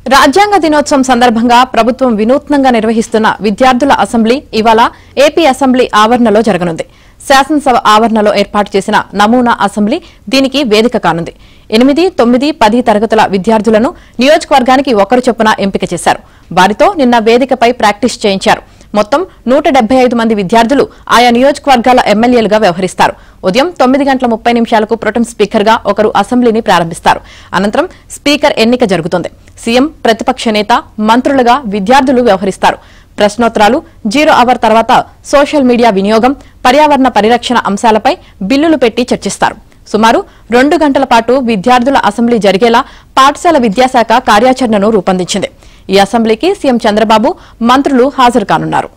రాజ్యాంగ దినోత్సవం సందర్భంగా ప్రభుత్వం వినూత్నంగా నిర్వహిస్తున్న విద్యార్థుల అసెంబ్లీ ఇవాళ ఏపీ అసెంబ్లీ ఆవరణలో జరగనుంది. శాసనసభ ఆవరణలో ఏర్పాటు చేసిన నమూనా అసెంబ్లీ దీనికి వేదిక కానుంది. 8, 9, 10 తరగతుల విద్యార్థులను నియోజకవర్గానికి ఒకరు చొప్పున ఎంపిక చేశారు. వారితో నిన్న వేదికపై ప్రాక్టీస్ చేయించారు. మొత్తం 175 మంది విద్యార్థులు ఆయా నియోజకవర్గాల ఎమ్మెల్యేలుగా వ్యవహరిస్తారు. ఉదయం 9:30 ప్రొటెం స్పీకర్ గా ఒకరు అసెంబ్లీని ప్రారంభిస్తారు. అనంతరం స్పీకర్ ఎన్నిక జరుగుతుంది. సీఎం, ప్రతిపక్ష నేత, మంత్రులుగా విద్యార్థులు వ్యవహరిస్తారు. ప్రశ్నోత్తరాలు, 0 అవర్ తర్వాత సోషల్ మీడియా వినియోగం, పర్యావరణ పరిరక్షణ అంశాలపై బిల్లులు పెట్టి చర్చిస్తారు. సుమారు 2 గంటల పాటు విద్యార్థుల అసెంబ్లీ జరిగేలా పాఠశాల విద్యాశాఖ కార్యాచరణను రూపొందించింది. ఈ అసెంబ్లీకి సీఎం చంద్రబాబు, మంత్రులు హాజరు కానున్నారు.